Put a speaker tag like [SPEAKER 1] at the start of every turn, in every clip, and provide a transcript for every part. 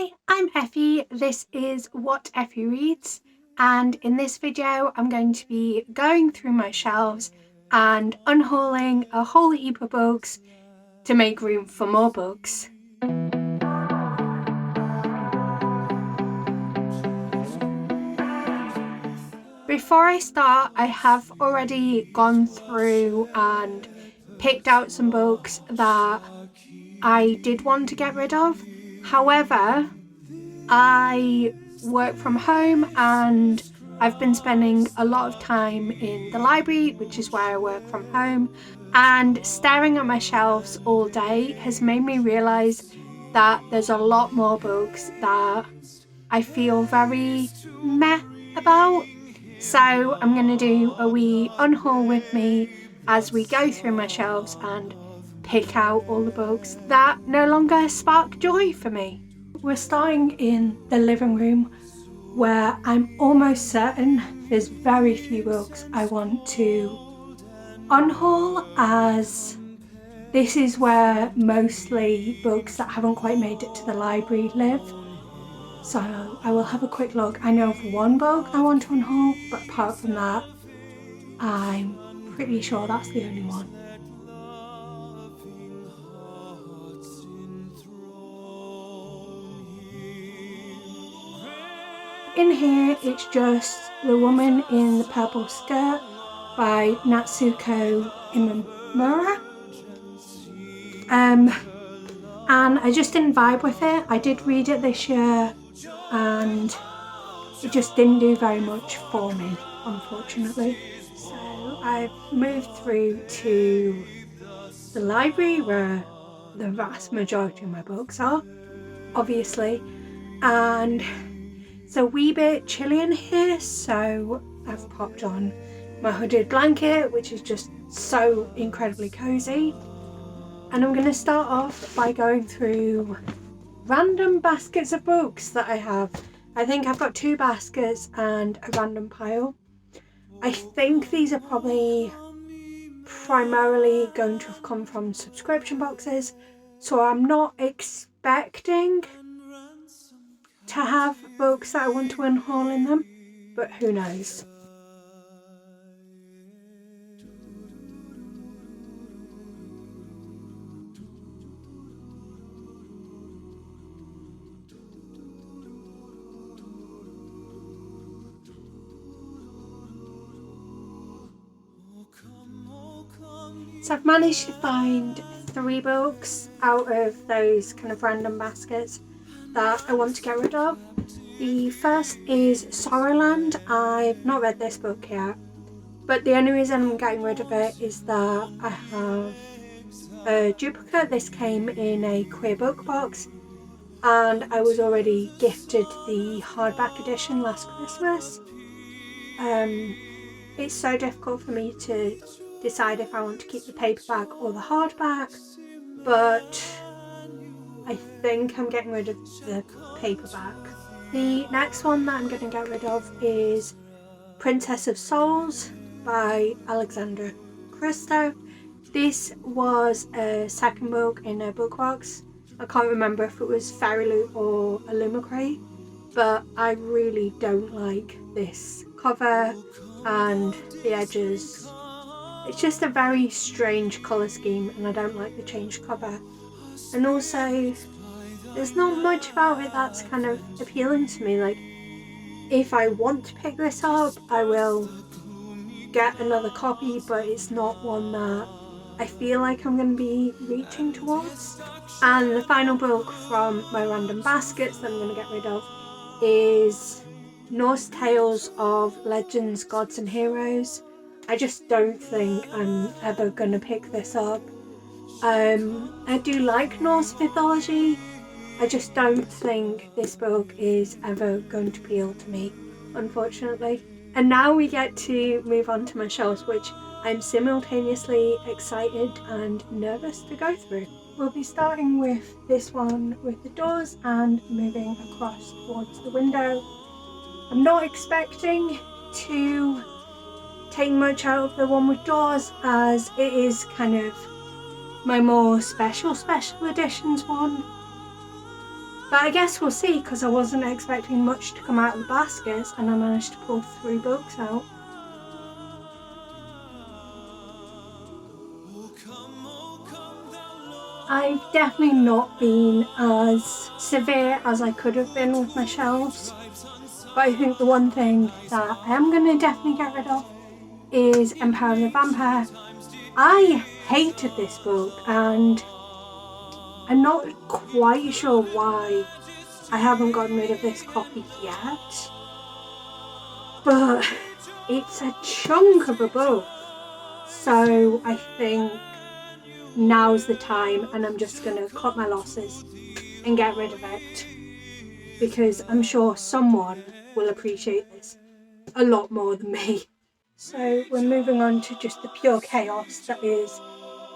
[SPEAKER 1] Hi, I'm Effie. This is What Effie Reads, and in this video I'm going to be going through my shelves and unhauling a whole heap of books to make room for more books. Before I start, I have already gone through and picked out some books that I did want to get rid of. However, I work from home and I've been spending a lot of time in the library, which is where I work from home, and staring at my shelves all day has made me realise that there's a lot more books that I feel very meh about. So I'm going to do a wee unhaul with me as we go through my shelves and pick out all the books that no longer spark joy for me. We're starting in the living room, where I'm almost certain there's very few books I want to unhaul, as this is where mostly books that haven't quite made it to the library live. So I will have a quick look. I know of one book I want to unhaul, but apart from that, I'm pretty sure that's the only one. In here, it's just The Woman in the Purple Skirt by Natsuko Imamura. And I just didn't vibe with it. I did read it this year and it just didn't do very much for me, unfortunately. So I've moved through to the library, where the vast majority of my books are, obviously, and it's a wee bit chilly in here, so I've popped on my hooded blanket, which is just so incredibly cozy. And I'm going to start off by going through random baskets of books that I have. I think I've got 2 baskets and a random pile. I think these are probably primarily going to have come from subscription boxes, so I'm not expecting to have books that I want to unhaul in them, but who knows. So I've managed to find 3 books out of those kind of random baskets that I want to get rid of. The first is Sorrowland. I've not read this book yet, but the only reason I'm getting rid of it is that I have a duplicate. This came in a queer book box and I was already gifted the hardback edition last Christmas. It's so difficult for me to decide if I want to keep the paperback or the hardback, but I think I'm getting rid of the paperback. The next one that I'm going to get rid of is Princess of Souls by Alexandra Christo. This was a second book in a book box. I can't remember if it was Fairy Loot or Illumicrate, but I really don't like this cover and the edges. It's just a very strange colour scheme and I don't like the changed cover. And also, there's not much about it that's kind of appealing to me. Like, if I want to pick this up, I will get another copy, but it's not one that I feel like I'm going to be reaching towards. And the final book from my random baskets that I'm going to get rid of is Norse Tales of Legends, Gods and Heroes. I just don't think I'm ever going to pick this up. I do like Norse mythology. I just don't think this book is ever going to appeal to me, unfortunately. And now we get to move on to my shelves, which I'm simultaneously excited and nervous to go through. We'll be starting with this one with the doors and moving across towards the window. I'm not expecting to take much out of the one with doors, as it is kind of my more special editions one. But I guess we'll see, because I wasn't expecting much to come out of the baskets, and I managed to pull 3 books out. I've definitely not been as severe as I could have been with my shelves, but I think the one thing that I am going to definitely get rid of is Empire of the Vampire. I hated this book, and I'm not quite sure why I haven't gotten rid of this copy yet, but it's a chunk of a book, so I think now's the time, and I'm just going to cut my losses and get rid of it, because I'm sure someone will appreciate this a lot more than me. So we're moving on to just the pure chaos that is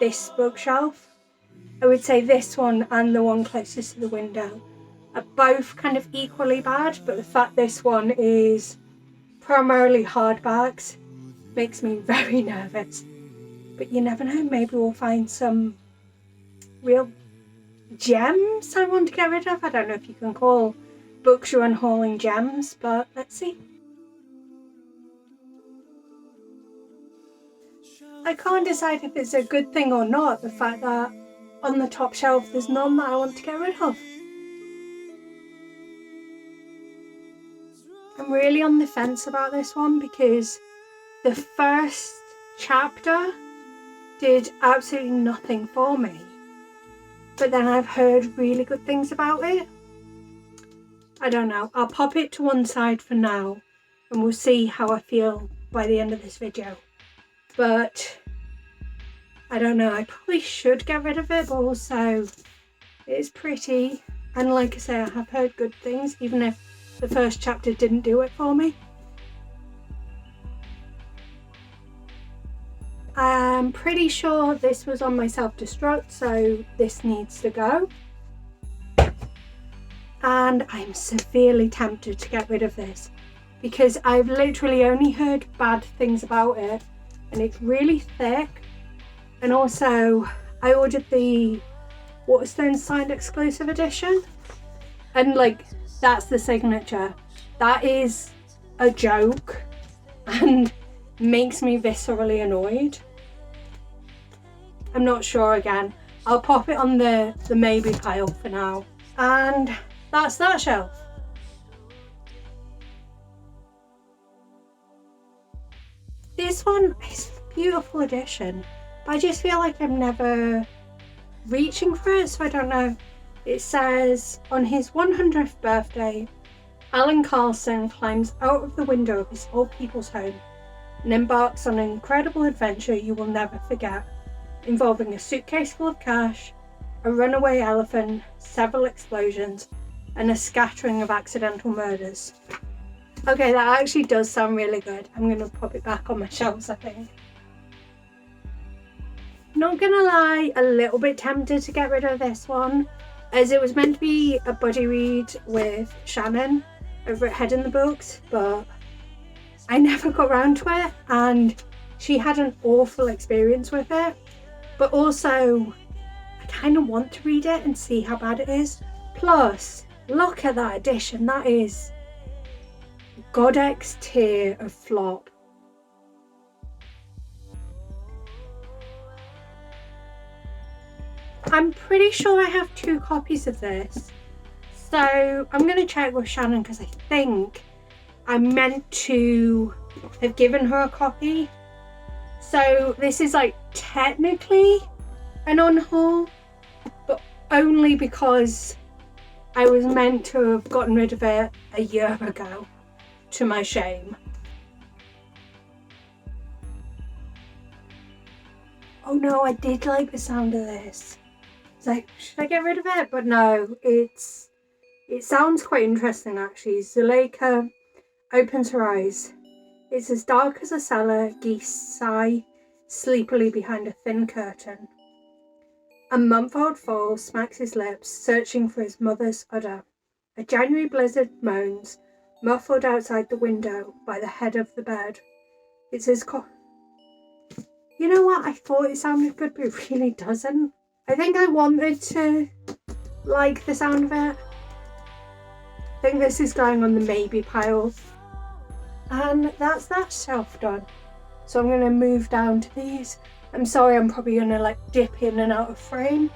[SPEAKER 1] this bookshelf. I would say this one and the one closest to the window are both kind of equally bad, but the fact this one is primarily hardbacks makes me very nervous. But you never know, maybe we'll find some real gems I want to get rid of. I don't know if you can call books you're unhauling gems, but let's see. I can't decide if it's a good thing or not, the fact that on the top shelf there's none that I want to get rid of. I'm really on the fence about this one, because the first chapter did absolutely nothing for me, but then I've heard really good things about it. I don't know, I'll pop it to one side for now and we'll see how I feel by the end of this video. But I don't know, I probably should get rid of it, but also it's pretty, and like I say, I have heard good things, even if the first chapter didn't do it for me. I'm pretty sure this was on my self-destruct, so this needs to go. And I'm severely tempted to get rid of this, because I've literally only heard bad things about it, and it's really thick. And also, I ordered the Waterstone signed exclusive edition, and like, that's the signature. That is a joke and makes me viscerally annoyed. I'm not sure again. I'll pop it on the maybe pile for now. And that's that shelf. This one is a beautiful edition, but I just feel like I'm never reaching for it, so I don't know. It says, on his 100th birthday, Alan Carlson climbs out of the window of his old people's home and embarks on an incredible adventure you will never forget, involving a suitcase full of cash, a runaway elephant, several explosions, and a scattering of accidental murders. Okay, that actually does sound really good. I'm going to pop it back on my shelves, I think. Not gonna lie, a little bit tempted to get rid of this one, as it was meant to be a buddy read with Shannon over at Head in the Books, but I never got around to it, and she had an awful experience with it. But also, I kind of want to read it and see how bad it is. Plus, look at that edition. That is Godx tier of flop. I'm pretty sure I have 2 copies of this, so I'm going to check with Shannon, because I think I meant to have given her a copy. So this is like technically an unhaul, but only because I was meant to have gotten rid of it a year ago, to my shame. Oh no, I did like the sound of this. Like, should I get rid of it? But no, it sounds quite interesting actually. Zuleika opens her eyes. It's as dark as a cellar. Geese sigh sleepily behind a thin curtain. A month-old foal smacks his lips, searching for his mother's udder. A January blizzard moans, muffled outside the window by the head of the bed. It's his You know what? I thought it sounded good, but it really doesn't. I think I wanted to like the sound of it, think this is going on the maybe pile. And that's that shelf done. So I'm going to move down to these. I'm sorry, I'm probably going to like dip in and out of frame.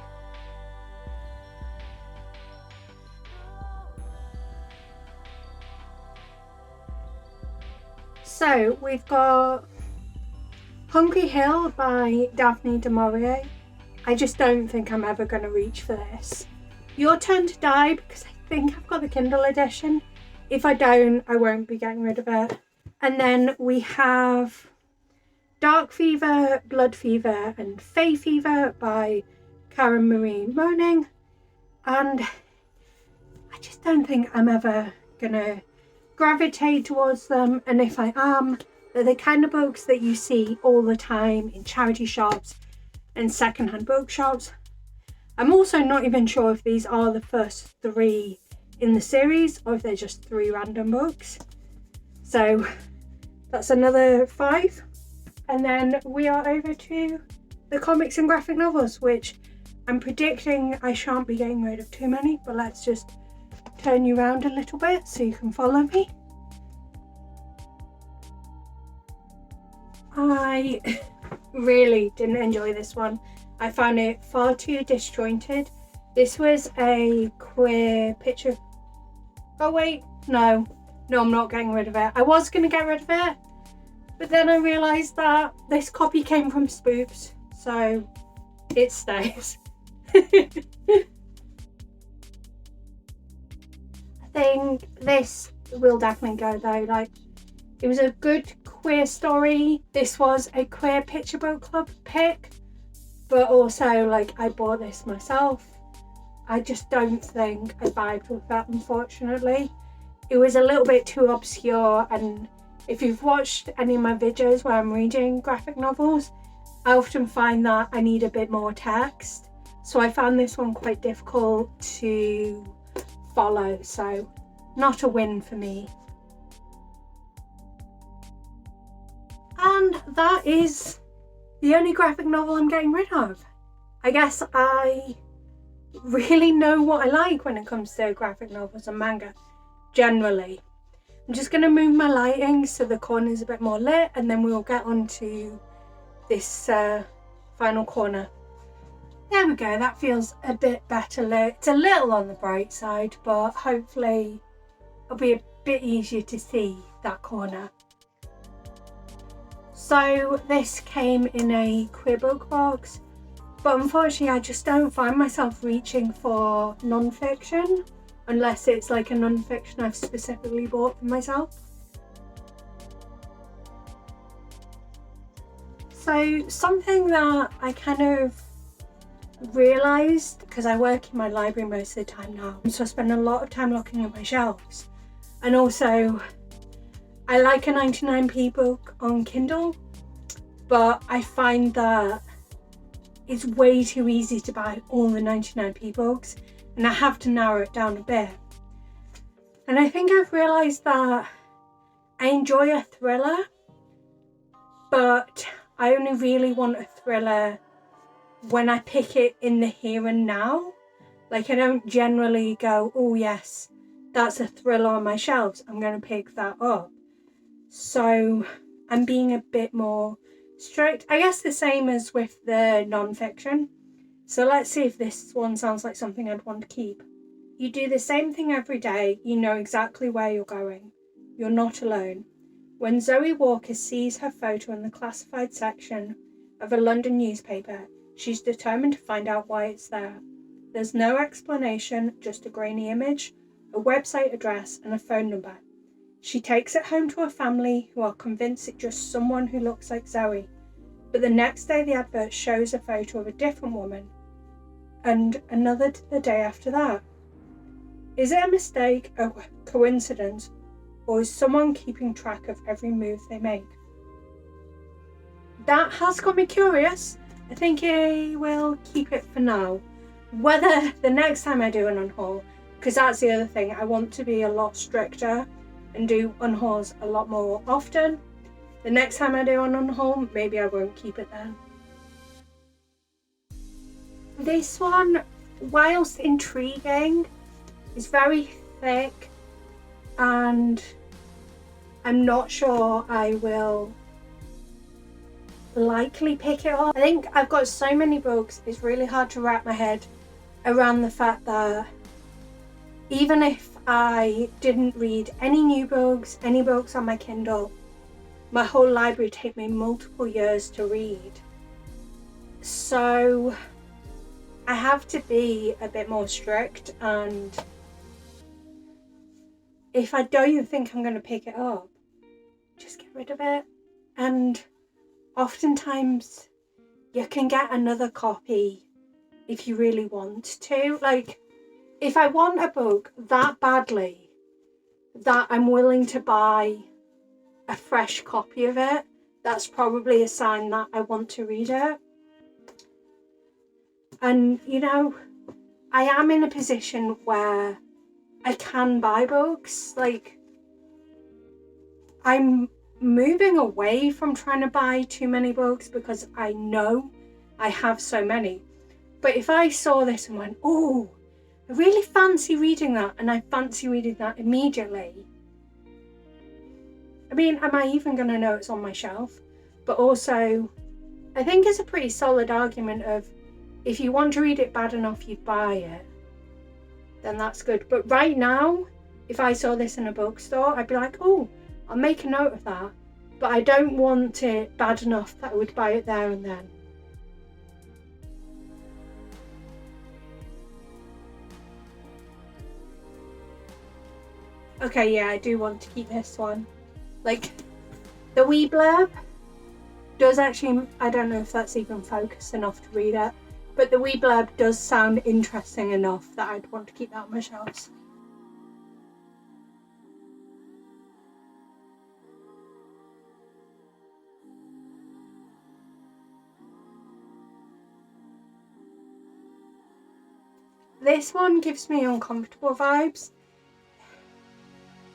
[SPEAKER 1] So we've got Hungry Hill by Daphne du Maurier. I just don't think I'm ever going to reach for this. Your Turn to Die, because I think I've got the Kindle edition. If I don't, I won't be getting rid of it. And then we have Dark Fever, Blood Fever and Fey Fever by Karen Marie Moning. And I just don't think I'm ever going to gravitate towards them. And if I am, they're the kind of books that you see all the time in charity shops and secondhand bookshops. I'm also not even sure if these are the first 3 in the series or if they're just 3 random books. So that's another 5. And then we are over to the comics and graphic novels, which I'm predicting I shan't be getting rid of too many, but let's just turn you around a little bit so you can follow me. I really didn't enjoy this one. I found it far too disjointed. This was a queer picture. Oh wait, no, I'm not getting rid of it. I was going to get rid of it, but then I realised that this copy came from Spoops, so it stays. I think this will definitely go though. Like, it was a good queer story. This was a queer picture book club pick, but also like I bought this myself. I just don't think I vibed with that, unfortunately. It was a little bit too obscure, and if you've watched any of my videos where I'm reading graphic novels, I often find that I need a bit more text. So I found this one quite difficult to follow, so not a win for me. And that is the only graphic novel I'm getting rid of. I guess I really know what I like when it comes to graphic novels and manga, generally. I'm just going to move my lighting so the corner is a bit more lit, and then we'll get on to this final corner. There we go, that feels a bit better lit. It's a little on the bright side, but hopefully it'll be a bit easier to see that corner. So this came in a queer book box, but unfortunately I just don't find myself reaching for non-fiction unless it's like a non-fiction I've specifically bought for myself. So something that I kind of realised, because I work in my library most of the time now, so I spend a lot of time looking at my shelves, and also I like a 99p book on Kindle, but I find that it's way too easy to buy all the 99p books, and I have to narrow it down a bit. And I think I've realised that I enjoy a thriller, but I only really want a thriller when I pick it in the here and now. Like, I don't generally go, oh yes, that's a thriller on my shelves, I'm going to pick that up. So I'm being a bit more strict. I guess the same as with the non-fiction. So let's see if this one sounds like something I'd want to keep. You do the same thing every day. You know exactly where you're going. You're not alone. When Zoe Walker sees her photo in the classified section of a London newspaper, she's determined to find out why it's there. There's no explanation, just a grainy image, a website address and a phone number. She takes it home to her family, who are convinced it's just someone who looks like Zoe. But the next day the advert shows a photo of a different woman, and another the day after that. Is it a mistake, a coincidence, or is someone keeping track of every move they make? That has got me curious. I think I will keep it for now. Whether the next time I do an unhaul, because that's the other thing, I want to be a lot stricter and do unhauls a lot more often. The next time I do an unhaul, maybe I won't keep it then. This one, whilst intriguing, is very thick and I'm not sure I will likely pick it up. I think I've got so many books, it's really hard to wrap my head around the fact that even if I didn't read any new books, any books on my Kindle, my whole library would take me multiple years to read. So I have to be a bit more strict, and if I don't think I'm going to pick it up, just get rid of it. And oftentimes you can get another copy if you really want to. Like, if I want a book that badly that I'm willing to buy a fresh copy of it, that's probably a sign that I want to read it. And you know, I am in a position where I can buy books. Like, I'm moving away from trying to buy too many books because I know I have so many. But if I saw this and went, oh, I really fancy reading that, and I fancy reading that immediately, I mean, am I even going to know it's on my shelf? But also, I think it's a pretty solid argument of, if you want to read it bad enough you'd buy it, then that's good. But right now, if I saw this in a bookstore, I'd be like, oh, I'll make a note of that. But I don't want it bad enough that I would buy it there and then. Okay, yeah, I do want to keep this one. Like, the wee blurb does actually, I don't know if that's even focused enough to read it, but the wee blurb does sound interesting enough that I'd want to keep that on my shelves. This one gives me uncomfortable vibes.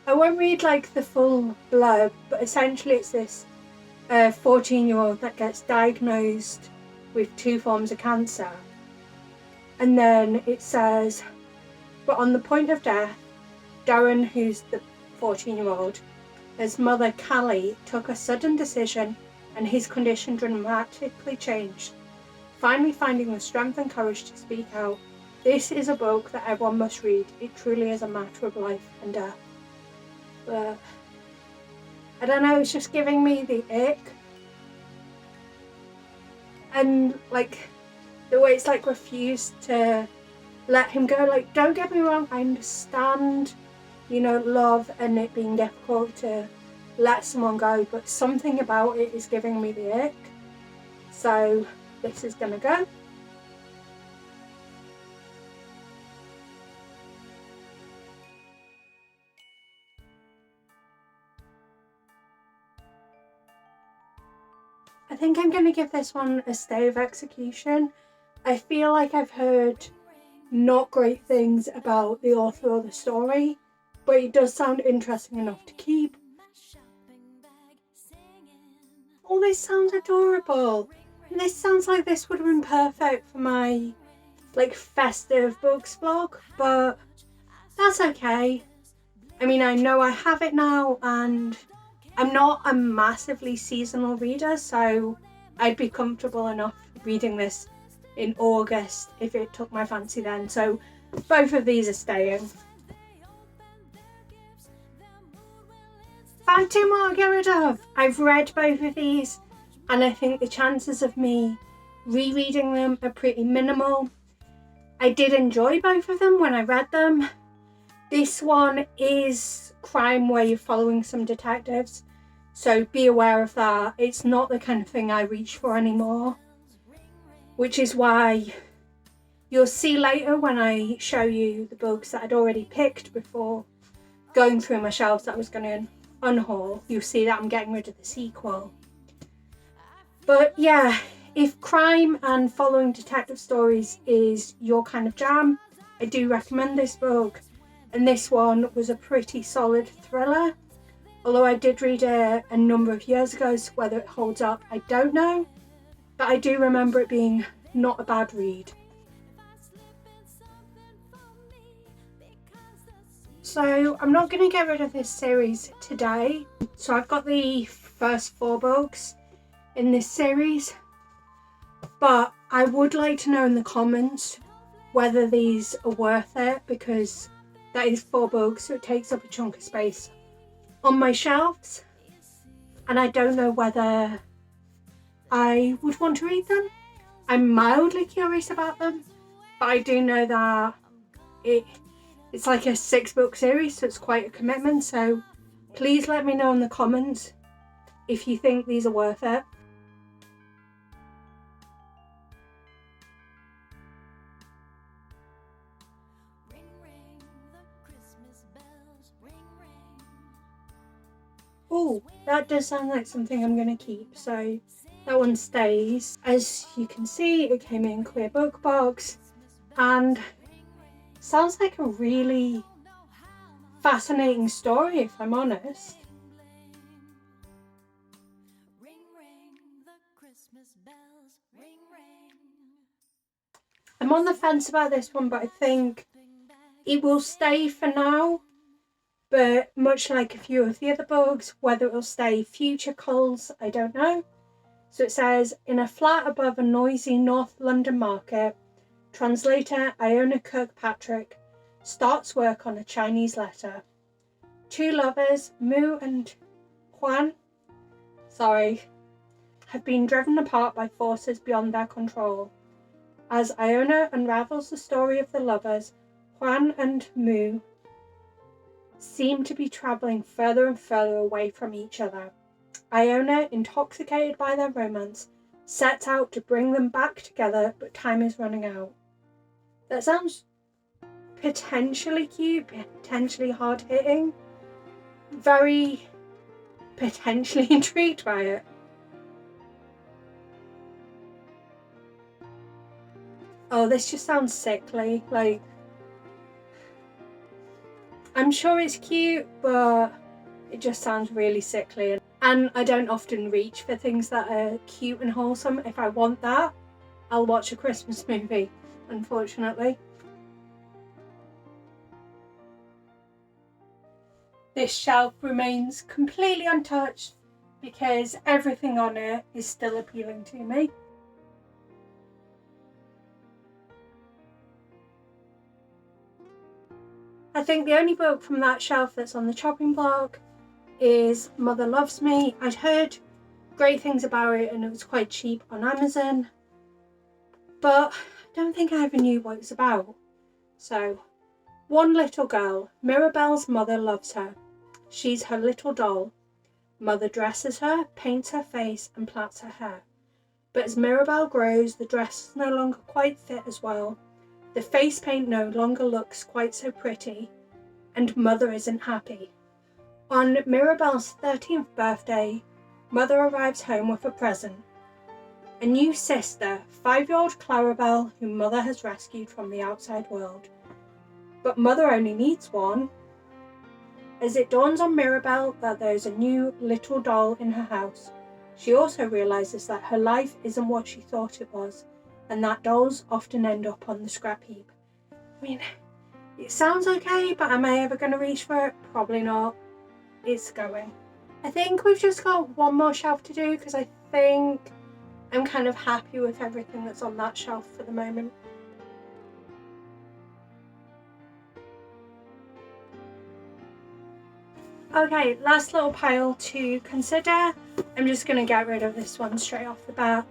[SPEAKER 1] I won't read like the full blurb, but essentially it's this 14-year-old that gets diagnosed with 2 forms of cancer. And then it says, but on the point of death, Darren, who's the 14-year-old, his mother Callie took a sudden decision and his condition dramatically changed. Finally finding the strength and courage to speak out. This is a book that everyone must read. It truly is a matter of life and death. But I don't know, it's just giving me the ick. And like the way it's like refused to let him go. Like, don't get me wrong, I understand, you know, love and it being difficult to let someone go, but something about it is giving me the ick. So this is gonna go. I think I'm going to give this one a stay of execution. I feel like I've heard not great things about the author or the story, but it does sound interesting enough to keep. Oh, this sounds adorable. And this sounds like this would have been perfect for my like festive books vlog, but that's okay. I mean, I know I have it now, and I'm not a massively seasonal reader, so I'd be comfortable enough reading this in August if it took my fancy then. So both of these are staying. Find 2 more to get rid of. I've read both of these, and I think the chances of me rereading them are pretty minimal. I did enjoy both of them when I read them. This one is crime where you're following some detectives, so be aware of that. It's not the kind of thing I reach for anymore, which is why you'll see later when I show you the books that I'd already picked before going through my shelves that I was going to unhaul, you'll see that I'm getting rid of the sequel. But yeah, if crime and following detective stories is your kind of jam, I do recommend this book. And this one was a pretty solid thriller. Although I did read it a number of years ago, so whether it holds up, I don't know. But I do remember it being not a bad read. So I'm not going to get rid of this series today. So I've got the first 4 books in this series, but I would like to know in the comments whether these are worth it, because that is 4 books, so it takes up a chunk of space on my shelves, and I don't know whether I would want to read them. I'm mildly curious about them, but I do know that it's like a 6-book series, so it's quite a commitment. So please let me know in the comments if you think these are worth it. Oh, that does sound like something I'm going to keep, so that one stays. As you can see, it came in clear book box and sounds like a really fascinating story, if I'm honest. I'm on the fence about this one, but I think it will stay for now. But much like a few of the other books, whether it will stay future culls, I don't know. So it says, in a flat above a noisy North London market, translator Iona Kirkpatrick starts work on a Chinese letter. 2 lovers, Mu and Huan, have been driven apart by forces beyond their control. As Iona unravels the story of the lovers, Huan and Mu seem to be travelling further and further away from each other. Iona, intoxicated by their romance, sets out to bring them back together, but time is running out. That sounds potentially cute, potentially hard-hitting. Very potentially intrigued by it. Oh, this just sounds sickly. Like, I'm sure it's cute, but it just sounds really sickly. And I don't often reach for things that are cute and wholesome. If I want that, I'll watch a Christmas movie, unfortunately. This shelf remains completely untouched because everything on it is still appealing to me. I think the only book from that shelf that's on the chopping block is Mother Loves Me. I'd heard great things about it and it was quite cheap on Amazon, but I don't think I ever knew what it was about. So, one little girl. Mirabelle's mother loves her. She's her little doll. Mother dresses her, paints her face and plats her hair. But as Mirabelle grows, the dress is no longer quite fit as well. The face paint no longer looks quite so pretty, and Mother isn't happy. On Mirabelle's 13th birthday, Mother arrives home with a present. A new sister, 5-year-old Clarabelle, whom Mother has rescued from the outside world. But Mother only needs one. As it dawns on Mirabelle that there's a new little doll in her house, she also realises that her life isn't what she thought it was, and that dolls often end up on the scrap heap. I mean, it sounds okay, but am I ever going to reach for it? Probably not. It's going. I think we've just got one more shelf to do because I think I'm kind of happy with everything that's on that shelf for the moment. Okay, last little pile to consider. I'm just going to get rid of this one straight off the bat.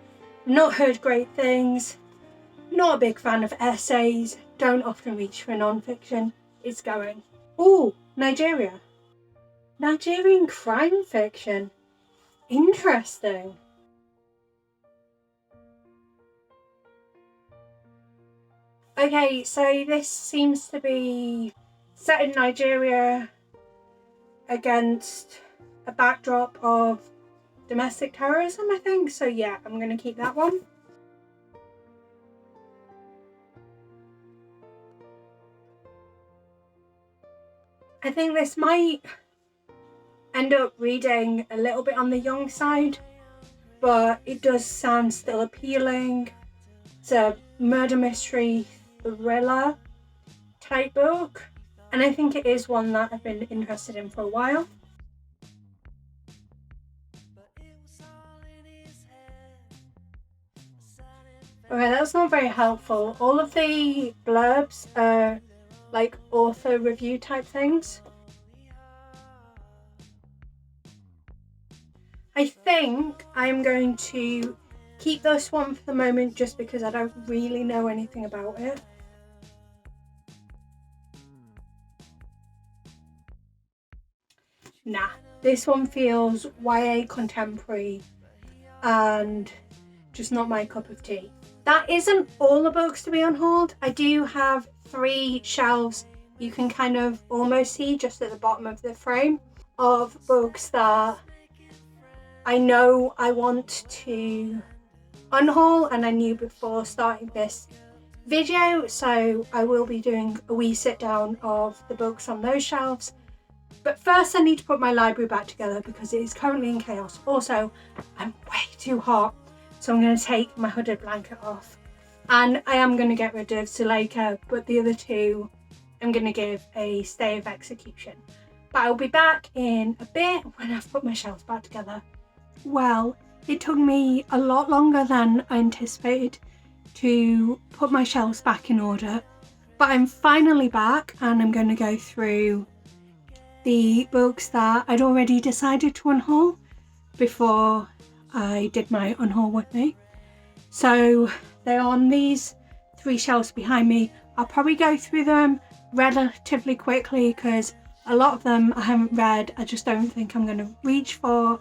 [SPEAKER 1] Not heard great things. Not a big fan of essays. Don't often reach for non-fiction. It's going. Ooh, Nigeria. Nigerian crime fiction. Interesting. Okay, so this seems to be set in Nigeria against a backdrop of domestic terrorism, I think. So yeah, I'm going to keep that one. I think this might end up reading a little bit on the young side, but it does sound still appealing. It's a murder mystery thriller type book, and I think it is one that I've been interested in for a while. Okay, that's not very helpful. All of the blurbs are like author review type things. I think I'm going to keep this one for the moment just because I don't really know anything about it. Nah, this one feels YA contemporary and just not my cup of tea. That isn't all the books to be unhauled. I do have 3 shelves you can kind of almost see just at the bottom of the frame of books that I know I want to unhaul, and I knew before starting this video, so I will be doing a wee sit down of the books on those shelves. But first I need to put my library back together because it is currently in chaos. Also, I'm way too hot, so I'm going to take my hooded blanket off. And I am going to get rid of Zuleika, but the other 2 I'm going to give a stay of execution. But I'll be back in a bit when I've put my shelves back together. Well, it took me a lot longer than I anticipated to put my shelves back in order, but I'm finally back and I'm going to go through the books that I'd already decided to unhaul before I did my unhaul with me. So they're on these 3 shelves behind me. I'll probably go through them relatively quickly because a lot of them I haven't read. I just don't think I'm going to reach for.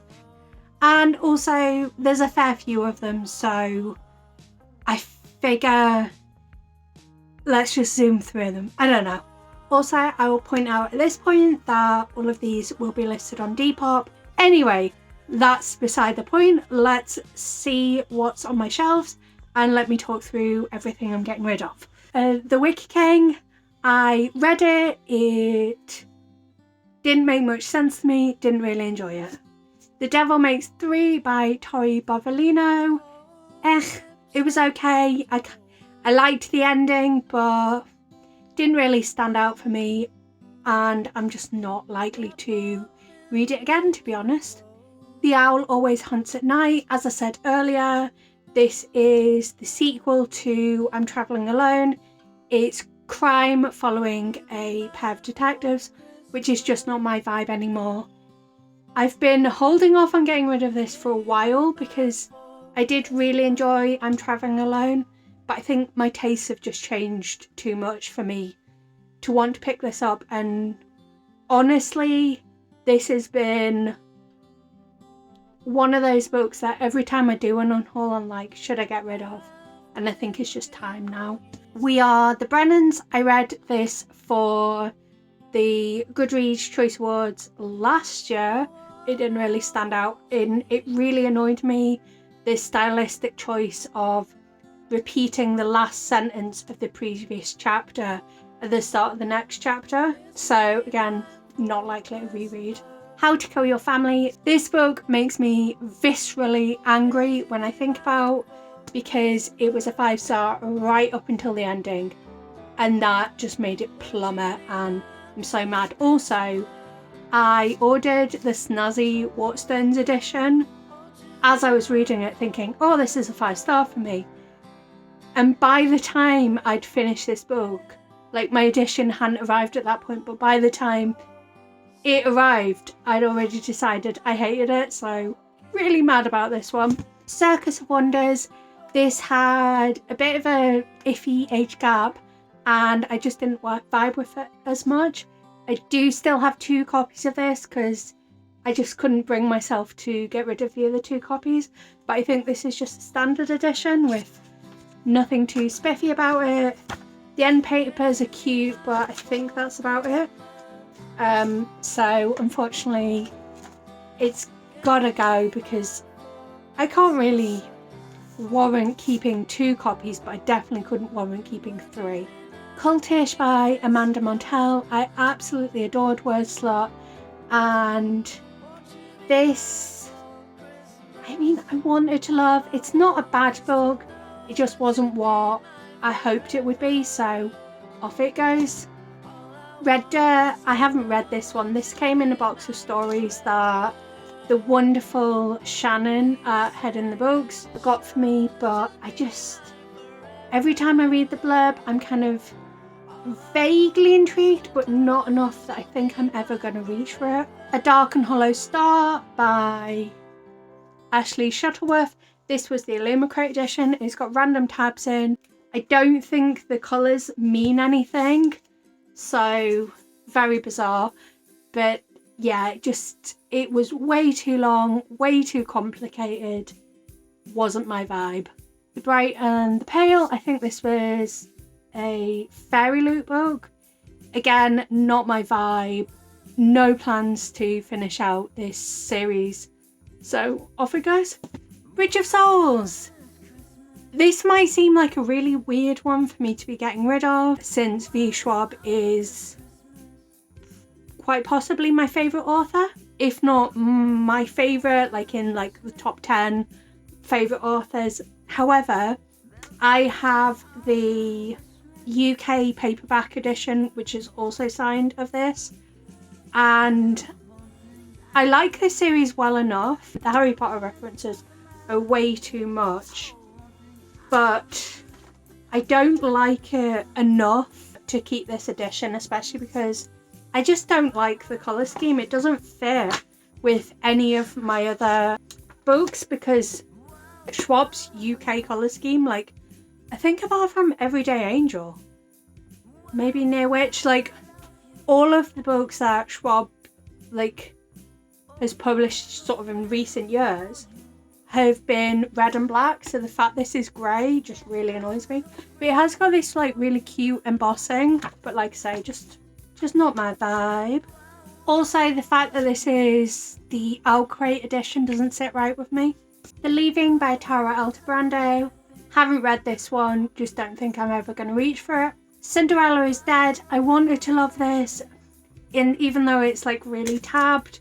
[SPEAKER 1] And also there's a fair few of them, so I figure let's just zoom through them. I don't know. Also, I will point out at this point that all of these will be listed on Depop. Anyway, that's beside the point. Let's see what's on my shelves and let me talk through everything I'm getting rid of. The Wicked King, I read it. It didn't make much sense to me. Didn't really enjoy it. The Devil Makes 3 by Tori Bovalino. It was okay. I liked the ending, but didn't really stand out for me, and I'm just not likely to read it again, to be honest. The Owl Always Hunts at Night. As I said earlier, this is the sequel to I'm Travelling Alone. It's crime following a pair of detectives, which is just not my vibe anymore. I've been holding off on getting rid of this for a while because I did really enjoy I'm Travelling Alone, but I think my tastes have just changed too much for me to want to pick this up. And honestly, this has been one of those books that every time I do an unhaul, I'm like, should I get rid of? And I think it's just time now. We Are the Brennans. I read this for the Goodreads Choice Awards last year. It didn't really stand out. It really annoyed me, this stylistic choice of repeating the last sentence of the previous chapter at the start of the next chapter. So again, not likely to reread. How to Kill Your Family. This book makes me viscerally angry when I think about, because it was a 5-star right up until the ending, and that just made it plummet, and I'm so mad. Also, I ordered the snazzy Waterstones edition as I was reading it thinking, oh, this is a 5-star for me. And by the time I'd finished this book, like my edition hadn't arrived at that point, but by the time it arrived, I'd already decided I hated it. So really mad about this one. Circus of Wonders. This had a bit of a iffy age gap and I just didn't vibe with it as much. I do still have 2 copies of this because I just couldn't bring myself to get rid of the other 2 copies. But I think this is just a standard edition with nothing too spiffy about it. The end papers are cute, but I think that's about it. So unfortunately, it's gotta go because I can't really warrant keeping 2 copies, but I definitely couldn't warrant keeping 3. Cultish by Amanda Montell. I absolutely adored Wordslot, and this, I mean, I wanted to love. It's not a bad book, it just wasn't what I hoped it would be, so off it goes. Red Dirt, I haven't read this one. This came in a box of stories that the wonderful Shannon at Head in the Books got for me, but every time I read the blurb, I'm kind of vaguely intrigued, but not enough that I think I'm ever going to reach for it. A Dark and Hollow Star by Ashley Shuttleworth. This was the Illumicrate edition. It's got random tabs in. I don't think the colours mean anything, so very bizarre. But yeah, it was way too long, way too complicated. Wasn't my vibe. The Bright and the Pale, I think this was a fairy loot book. Again, not my vibe. No plans to finish out this series. So off it goes. Bridge of Souls. This might seem like a really weird one for me to be getting rid of, since V. Schwab is quite possibly my favourite author. If not my favourite, like in like the top 10 favourite authors. However, I have the UK paperback edition, which is also signed of this, and I like this series well enough. The Harry Potter references are way too much, but I don't like it enough to keep this edition, especially because I just don't like the colour scheme. It doesn't fit with any of my other books, because Schwab's UK colour scheme, like, I think apart from Everyday Angel, maybe Near Witch, like, all of the books that Schwab, like, has published sort of in recent years have been red and black, so the fact this is grey just really annoys me. But it has got this, like, really cute embossing, but like I say, just not my vibe. Also, the fact that this is the Owlcrate edition doesn't sit right with me. The Leaving by Tara Altebrando. Haven't read this one, just don't think I'm ever going to reach for it. Cinderella is Dead. I wanted to love this, even though it's like really tabbed.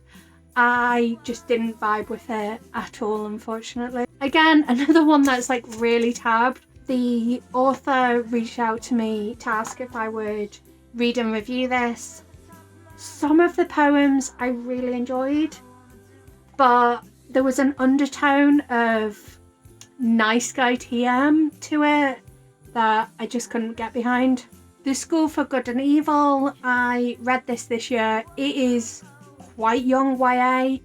[SPEAKER 1] I just didn't vibe with it at all, unfortunately. Again, another one that's like really tabbed. The author reached out to me to ask if I would read and review this. Some of the poems I really enjoyed, but there was an undertone of nice guy TM to it that I just couldn't get behind. The School for Good and Evil, I read this year. It is quite young YA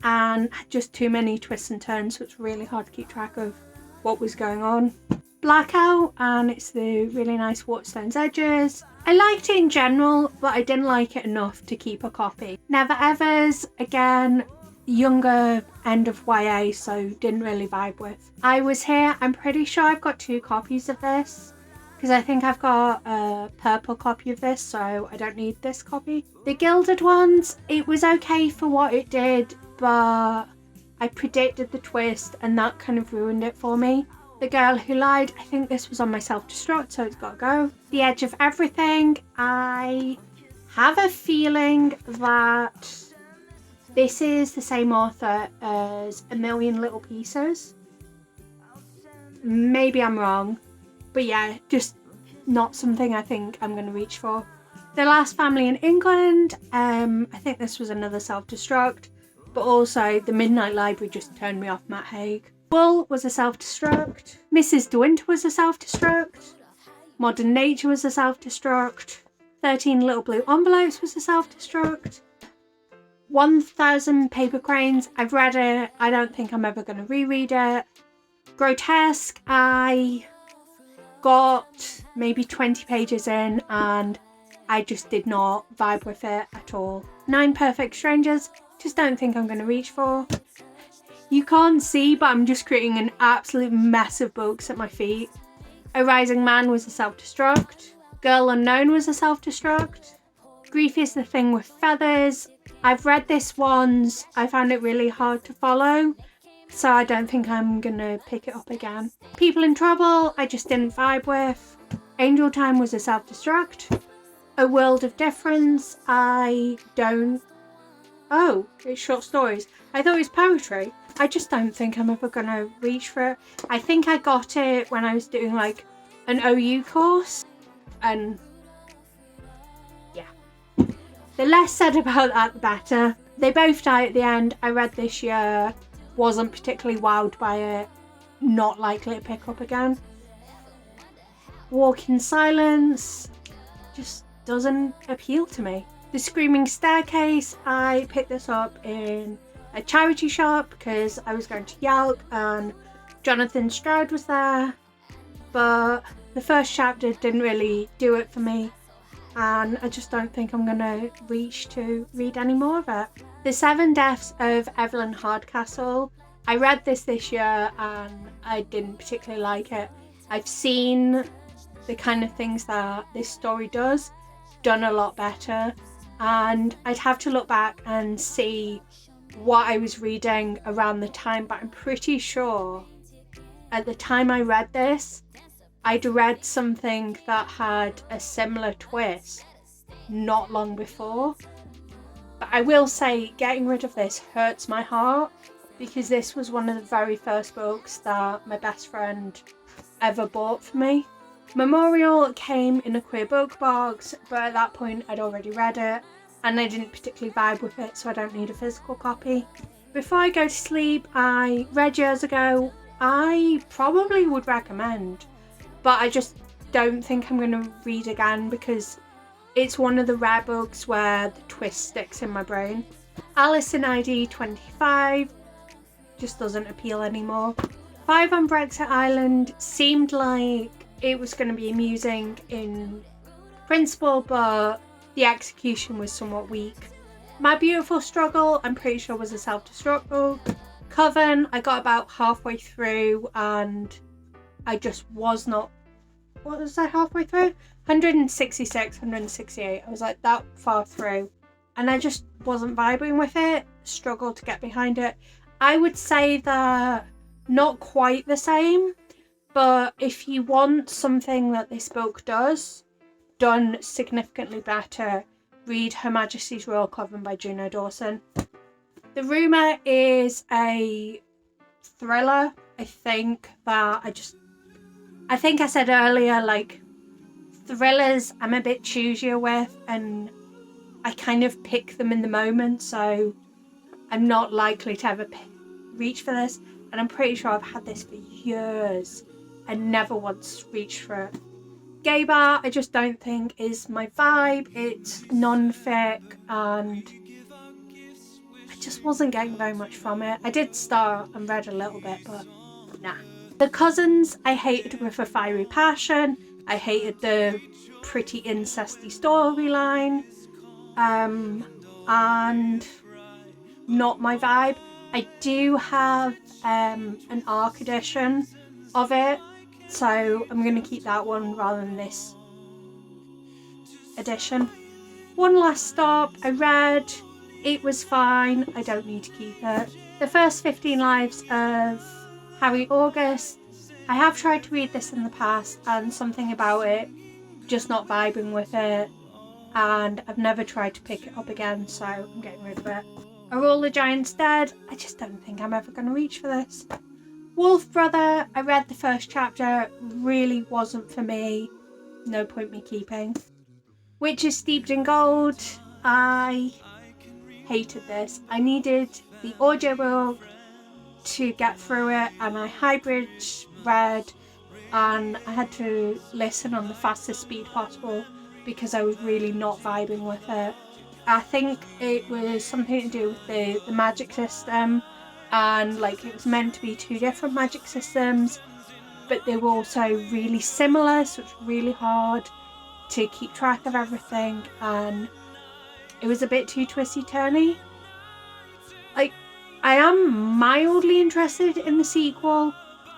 [SPEAKER 1] and just too many twists and turns, so it's really hard to keep track of what was going on. Blackout, and it's the really nice Waterstone's Edges. I liked it in general, but I didn't like it enough to keep a copy. Never Evers, again, younger end of YA, so didn't really vibe with. I Was Here, I'm pretty sure I've got 2 copies of this, because I think I've got a purple copy of this, so I don't need this copy. The Gilded Ones, it was okay for what it did, but I predicted the twist and that kind of ruined it for me. The Girl Who Lied, I think this was on my self-destruct, so it's got to go. The Edge of Everything, I have a feeling that this is the same author as A Million Little Pieces. Maybe I'm wrong, but yeah, just not something I think I'm going to reach for. The Last Family in England, I think this was another self-destruct, but also The Midnight Library just turned me off Matt Haig. Wool was a self-destruct. Mrs. De Winter was a self-destruct. Modern Nature was a self-destruct. 13 Little Blue Envelopes was a self-destruct. 1000 Paper Cranes, I've read it. I don't think I'm ever going to reread it. Grotesque, I got maybe 20 pages in and I just did not vibe with it at all. 9 Perfect Strangers, just don't think I'm going to reach for. You can't see, but I'm just creating an absolute mess of books at my feet. A Rising Man was a self-destruct. Girl Unknown was a self-destruct. Grief is the Thing with Feathers. I've read this once. I found it really hard to follow, so I don't think I'm gonna pick it up again. People in Trouble, I just didn't vibe with. Angel Time was a self-destruct. A World of Difference, I don't... Oh, it's short stories. I thought it was poetry. I just don't think I'm ever gonna reach for it. I think I got it when I was doing like an OU course, and yeah, The less said about that, the better. They both die at the end. I read this year, wasn't particularly wowed by it, not likely to pick up again. Walk in Silence just doesn't appeal to me. The Screaming Staircase, I picked this up in a charity shop because I was going to Yelp and Jonathan Stroud was there, but the first chapter didn't really do it for me, and I just don't think I'm gonna reach to read any more of it. The 7 Deaths of Evelyn Hardcastle, I read this year and I didn't particularly like it. I've seen the kind of things that this story does done a lot better, and I'd have to look back and see what I was reading around the time, but I'm pretty sure at the time I read this, I'd read something that had a similar twist not long before. But I will say, getting rid of this hurts my heart because this was one of the very first books that my best friend ever bought for me. Memorial came in a queer book box, but at that point I'd already read it and I didn't particularly vibe with it, so I don't need a physical copy. Before I Go to Sleep, I read years ago. I probably would recommend, but I just don't think I'm going to read again because it's one of the rare books where the twist sticks in my brain. Alice in ID 25 just doesn't appeal anymore. 5 on Brexit Island seemed like it was going to be amusing in principle, but the execution was somewhat weak. My Beautiful Struggle, I'm pretty sure was a self-destruct book. Coven, I got about halfway through and I just was not, what was I halfway through? 166, 168. I was like that far through and I just wasn't vibing with it, struggled to get behind it. I would say that not quite the same, but if you want something that this book does, done significantly better, read Her Majesty's Royal Coven by Juno Dawson. The Rumour is a thriller. I think I said earlier, like, thrillers I'm a bit choosier with and I kind of pick them in the moment, so I'm not likely to ever reach for this, and I'm pretty sure I've had this for years and never once reached for it. Gay Bar, I just don't think is my vibe. It's non-fic and I just wasn't getting very much from it. I did start and read a little bit, but nah. The Cousins, I hated with a fiery passion. I hated the pretty incesty storyline, and not my vibe. I do have an ARC edition of it, so I'm going to keep that one rather than this edition. One Last Stop, I read, it was fine, I don't need to keep it. The First 15 Lives of Harry August, I have tried to read this in the past and something about it, just not vibing with it, and I've never tried to pick it up again, so I'm getting rid of it. Are All the Giants Dead? I just don't think I'm ever going to reach for this. Wolf Brother, I read the first chapter, really wasn't for me, no point me keeping. Witches Steeped in Gold, I hated this. I needed the audiobook to get through it and I hybrid read and I had to listen on the fastest speed possible because I was really not vibing with it. I think it was something to do with the magic system, and like it was meant to be 2 different magic systems, but they were also really similar, so it's really hard to keep track of everything, and it was a bit too twisty-turny. Like, I am mildly interested in the sequel,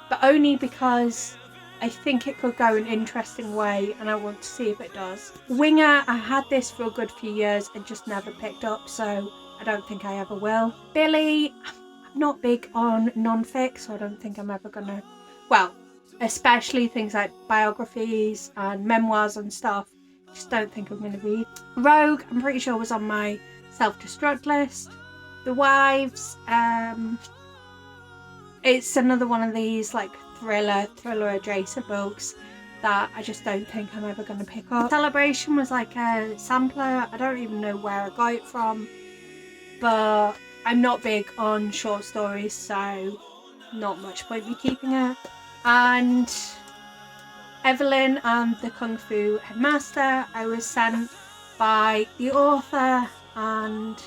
[SPEAKER 1] but only because I think it could go an interesting way and I want to see if it does. Winger, I had this for a good few years and just never picked up, so I don't think I ever will. Billy, I'm not big on non-fic, so I don't think I'm ever gonna, well, especially things like biographies and memoirs and stuff, just don't think I'm gonna read. Rogue, I'm pretty sure was on my self-destruct list. The Wives, it's another one of these like thriller adjacent books. that I just don't think I'm ever going to pick up. Celebration was like a sampler. I don't even know where I got it from, but I'm not big on short stories, so not much point me keeping it. And Evelyn and the Kung Fu Headmaster, I was sent by the author, and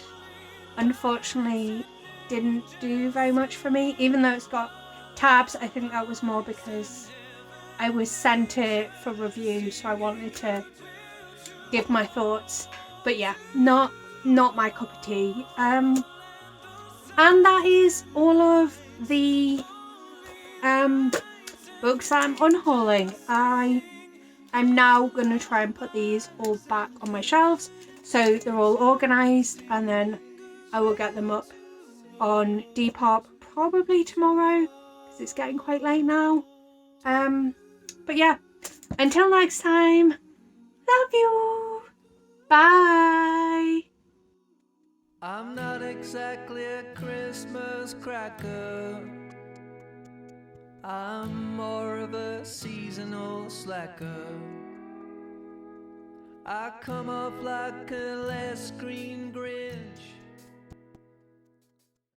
[SPEAKER 1] unfortunately didn't do very much for me, even though it's got tabs. I think that was more because I was sent it for review, so I wanted to give my thoughts. But yeah, not my cup of tea. And that is all of the books that I'm unhauling. I'm now going to try and put these all back on my shelves so they're all organised, and then I will get them up on Depop probably tomorrow because it's getting quite late now. But yeah, until next time, love you. Bye.
[SPEAKER 2] I'm not exactly a Christmas cracker. I'm more of a seasonal slacker. I come off like a less green Grinch.